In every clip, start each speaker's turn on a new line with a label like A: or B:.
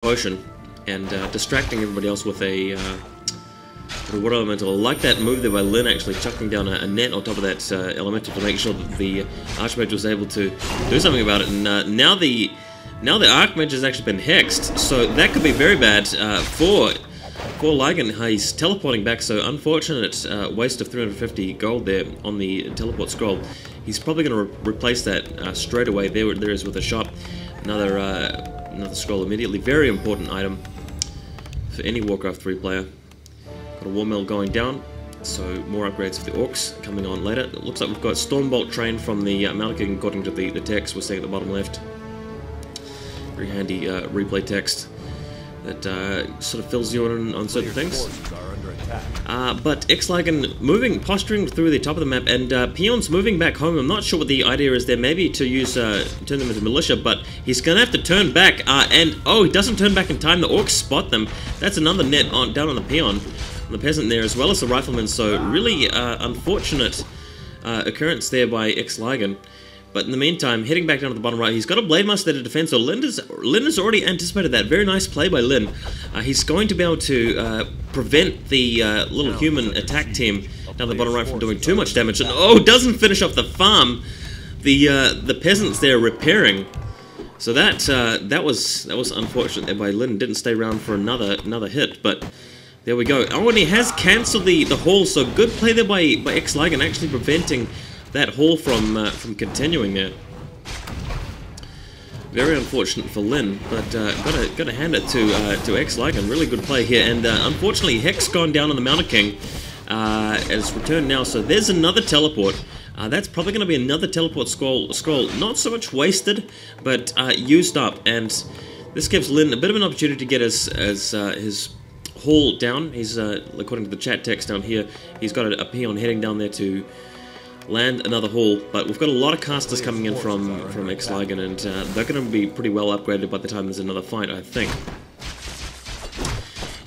A: potion and distracting everybody else with a water elemental. I like that move there by Lyn, actually chucking down a net on top of that elemental to make sure that the Archmage was able to do something about it. And now the Archmage has actually been hexed, so that could be very bad for Xyligan. He's teleporting back, so unfortunate waste of 350 gold there on the teleport scroll. He's probably going to replace that straight away. There is with a shop. Another scroll immediately. Very important item for any Warcraft 3 player. Got a War Mill going down, so more upgrades for the Orcs coming on later. It looks like we've got Stormbolt train from the Mountain King according to the text we're seeing at the bottom left. Very handy replay text that sort of fills you in on certain things. But Xyligan posturing through the top of the map, and Peon's moving back home. I'm not sure what the idea is there. Maybe to use turn them into militia, but he's going to have to turn back. And oh, he doesn't turn back in time. The Orcs spot them. That's another net down on the Peon, on the peasant there, as well as the rifleman. So really unfortunate occurrence there by Xyligan. But in the meantime, heading back down to the bottom right, he's got a Blademaster there to defend, so Lyn has already anticipated that. Very nice play by Lyn. He's going to be able to prevent the little human attack team down the bottom right from doing too much damage. And oh, doesn't finish off the farm. The peasants there repairing. So that was unfortunate there by Lyn. Didn't stay around for another hit, but there we go. Oh, and he has cancelled the haul, so good play there by Xyligan, actually preventing that haul from continuing there. Very unfortunate for Lyn, but gotta hand it to Xyligan. Really good play here, and unfortunately Hex gone down on the Mountain King as returned now. So there's another teleport. That's probably going to be another teleport scroll. Not so much wasted, but used up, and this gives Lyn a bit of an opportunity to get his haul down. He's according to the chat text down here, he's got a peon heading down there to land another haul, but we've got a lot of casters coming in from Xyligan, and they're going to be pretty well upgraded by the time there's another fight, I think.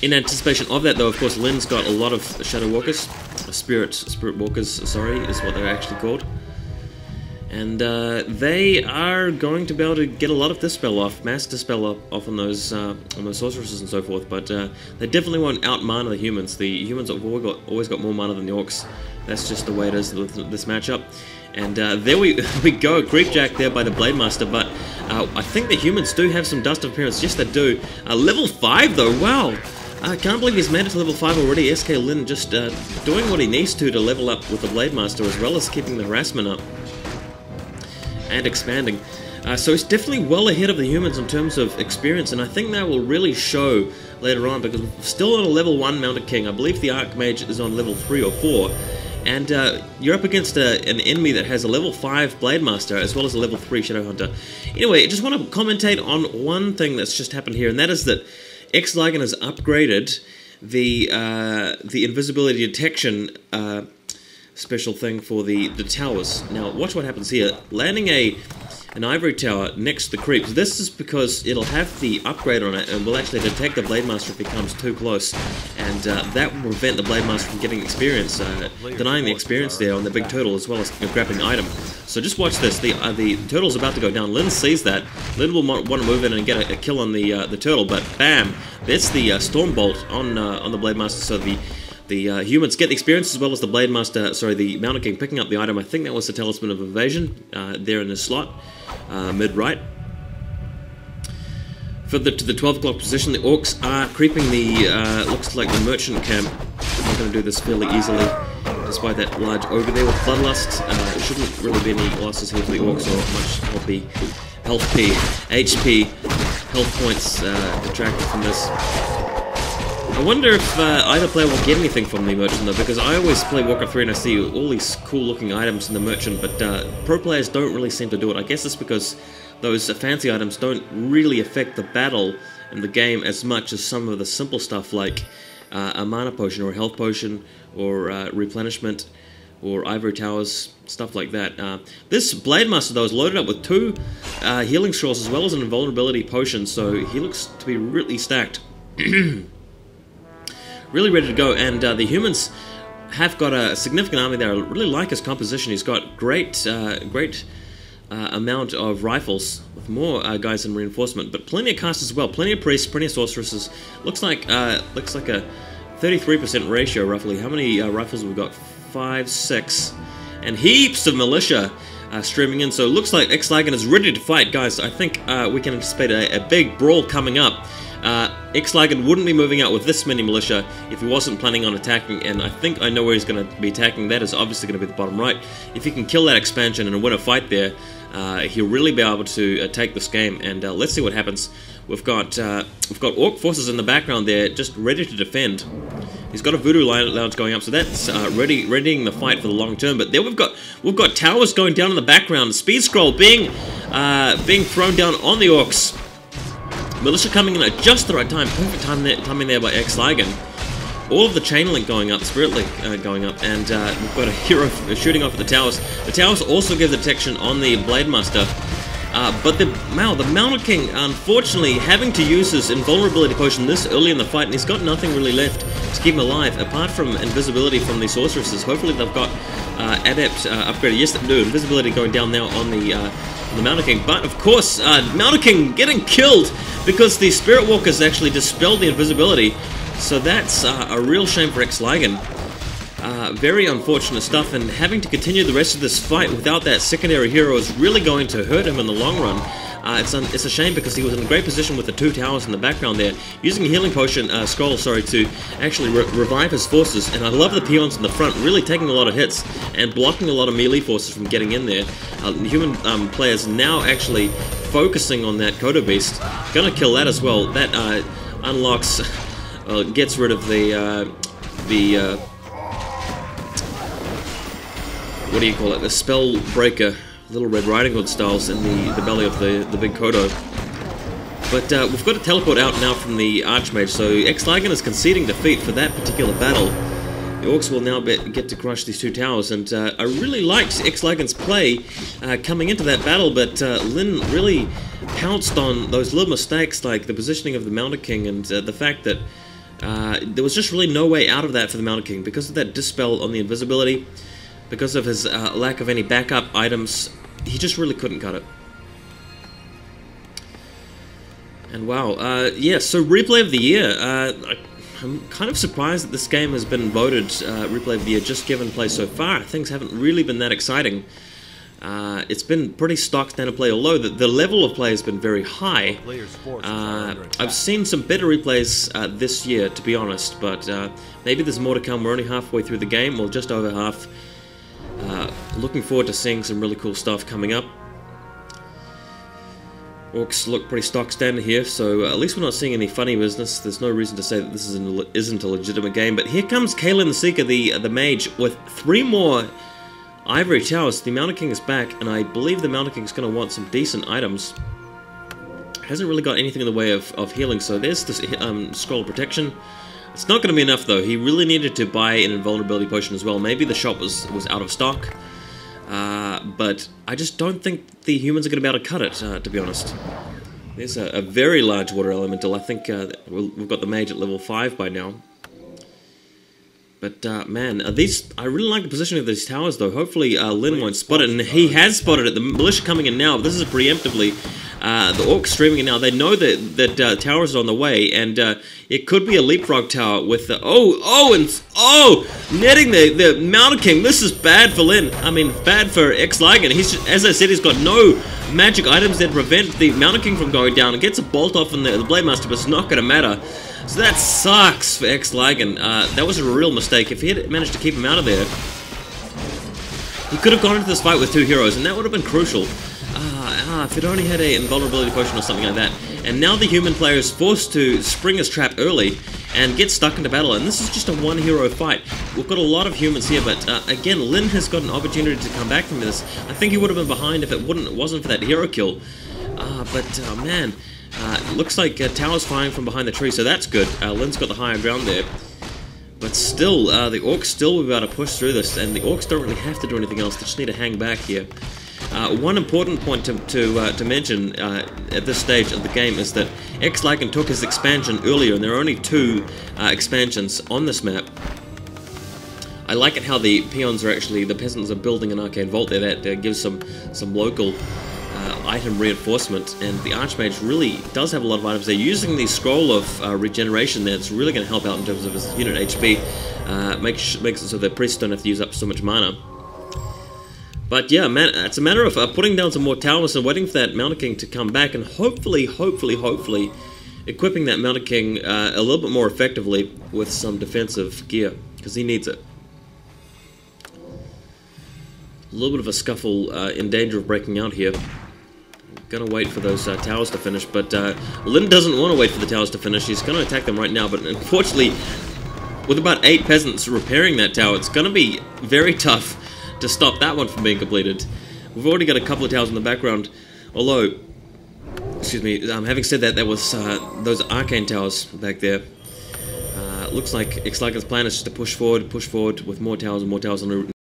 A: In anticipation of that, though, of course, Lyn's got a lot of Shadow Walkers, Spirit Walkers, sorry, is what they're actually called, and they are going to be able to get a lot of Dispel off, mass Dispel off on those sorceresses and so forth, but they definitely won't out-mana the humans. The humans have always got more mana than the Orcs. That's just the way it is with this matchup. And there we go, Creepjack there by the Blademaster, but I think the humans do have some dust of appearance. Yes, they do. Level 5 though, wow! I can't believe he's made it to level 5 already. SK.Lyn just doing what he needs to level up with the Blademaster, as well as keeping the harassment up and expanding. So he's definitely well ahead of the humans in terms of experience, and I think that will really show later on, because we're still on a level 1 Mounted King. I believe the Archmage is on level 3 or 4. And you're up against an enemy that has a level 5 Blademaster as well as a level 3 Shadowhunter. Anyway, I just want to commentate on one thing that's just happened here, and that is that Xyligan has upgraded the invisibility detection special thing for the towers. Now, watch what happens here. Landing an ivory tower next to the creeps. This is because it'll have the upgrade on it and will actually detect the Blademaster if he comes too close, and that will prevent the Blademaster from getting experience, denying the experience there on the big turtle, as well as grabbing the item. So just watch this. The turtle's about to go down. Lyn sees that. Lyn will want to move in and get a kill on the turtle, but bam! That's the Stormbolt on the Blademaster. So the humans get the experience, as well as the Blademaster, sorry, the Mountain King picking up the item. I think that was the Talisman of Evasion there in the slot, mid-right. Further to the 12 o'clock position, the Orcs are creeping the, looks like the merchant camp. They're going to do this fairly easily, despite that large ogre there with Bloodlust. It shouldn't really be any losses here for the Orcs, or much HP, health points detracted from this. I wonder if either player will get anything from the Merchant, though, because I always play Warcraft 3 and I see all these cool-looking items in the Merchant, but pro players don't really seem to do it. I guess it's because those fancy items don't really affect the battle in the game as much as some of the simple stuff like a mana potion or a health potion or replenishment or ivory towers, stuff like that. This Blademaster, though, is loaded up with 2 healing scrolls as well as an invulnerability potion, so he looks to be really stacked. Really ready to go, and the humans have got a significant army there. I really like his composition. He's got great amount of rifles, with more guys in reinforcement, but plenty of casts as well, plenty of priests, plenty of sorceresses. Looks like a 33% ratio roughly. How many rifles have we got? 5, 6, and heaps of militia streaming in. So it looks like Xyligan is ready to fight, guys. I think we can anticipate a big brawl coming up. Xyligan wouldn't be moving out with this many militia if he wasn't planning on attacking, and I think I know where he's going to be attacking. That is obviously going to be the bottom right. If he can kill that expansion and win a fight there, he'll really be able to take this game, and let's see what happens. We've got Orc forces in the background there, just ready to defend. He's got a voodoo lounge going up, so that's readying the fight for the long term. But there we've got towers going down in the background. Speed scroll being thrown down on the Orcs. Militia coming in at just the right time. Perfect timing there by Xyligan. All of the chain link going up, spirit link going up, and we've got a hero shooting off at the towers. The towers also give the detection on the Blade Master. But the Mountain King, unfortunately, having to use his invulnerability potion this early in the fight, and he's got nothing really left to keep him alive, apart from invisibility from the sorceresses. Hopefully they've got adept upgraded. Yes, they do. Invisibility going down now on the Mountain King. But, of course, Mountain King getting killed because the Spirit Walkers actually dispelled the invisibility. So that's a real shame for Xyligan. Very unfortunate stuff, and having to continue the rest of this fight without that secondary hero is really going to hurt him in the long run. It's a shame because he was in a great position with the 2 towers in the background there, using a healing potion, scroll, to actually revive his forces. And I love the peons in the front, really taking a lot of hits and blocking a lot of melee forces from getting in there. The human players now actually focusing on that Kodo Beast, gonna kill that as well. That unlocks, gets rid of the what do you call it? The spell breaker, Little Red Riding Hood styles in the belly of the big Kodo. But we've got to teleport out now from the Archmage, so Xyligan is conceding defeat for that particular battle. The Orcs will now get to crush these 2 towers, and I really liked Xyligan's play coming into that battle, but Lyn really pounced on those little mistakes like the positioning of the Mountain King and the fact that there was just really no way out of that for the Mountain King because of that dispel on the invisibility. Because of his lack of any backup items, he just really couldn't cut it. And wow, yeah, so Replay of the Year. I'm kind of surprised that this game has been voted Replay of the Year, just given play so far. Things haven't really been that exciting. It's been pretty stock standard play, although the level of play has been very high. I've seen some better replays this year, to be honest, but maybe there's more to come. We're only halfway through the game, well, just over half. Looking forward to seeing some really cool stuff coming up. Orcs look pretty stock standard here, so at least we're not seeing any funny business. There's no reason to say that this isn't a legitimate game. But here comes Xyligan the Seeker, the mage, with 3 more ivory towers. The Mountain King is back, and I believe the Mountain King is going to want some decent items. Hasn't really got anything in the way of healing, so there's this scroll of protection. It's not going to be enough, though. He really needed to buy an invulnerability potion as well. Maybe the shop was out of stock. But I just don't think the humans are going to be able to cut it, to be honest. There's a very large water elemental. I think we've got the mage at level 5 by now. But, man, I really like the positioning of these towers, though. Hopefully, Lyn won't spot it, and he has spotted it. The militia coming in now. This is preemptively. The Orcs streaming in now. They know that towers are on the way, and it could be a leapfrog tower with the... netting the Mountain King. This is bad for Lyn. I mean, bad for Xyligan. As I said, he's got no magic items that prevent the Mountain King from going down. It gets a bolt off on the Blade Master, but it's not going to matter. So that sucks for Xyligan. That was a real mistake. If he had managed to keep him out of there, he could have gone into this fight with 2 heroes, and that would have been crucial. If it only had an invulnerability potion or something like that. And now the human player is forced to spring his trap early and get stuck into battle. And this is just a 1-hero fight. We've got a lot of humans here, but again, Lyn has got an opportunity to come back from this. I think he would have been behind if it wasn't for that hero kill. Man, it looks like Tower's firing from behind the tree, so that's good. Lyn's got the higher ground there. But still, the Orcs still will be able to push through this, and the Orcs don't really have to do anything else. They just need to hang back here. One important point to mention at this stage of the game is that Xyligan took his expansion earlier, and there are only 2 expansions on this map. I like it how the peons are actually, the peasants are building an arcane vault there that gives some local item reinforcement, and the Archmage really does have a lot of items there. Using the scroll of regeneration there, it's really going to help out in terms of his unit HP, makes it so the priests don't have to use up so much mana. But yeah, man, it's a matter of putting down some more towers and waiting for that Mountain King to come back, and hopefully equipping that Mountain King a little bit more effectively with some defensive gear, because he needs it. A little bit of a scuffle in danger of breaking out here. Gonna wait for those towers to finish, but Lyn doesn't want to wait for the towers to finish. He's gonna attack them right now, but unfortunately, with about 8 peasants repairing that tower, it's gonna be very tough to stop that one from being completed. We've already got a couple of towers in the background, although, excuse me, having said that, there was those arcane towers back there. Looks like Xyligan's plan is just to push forward with more towers and more towers on the route.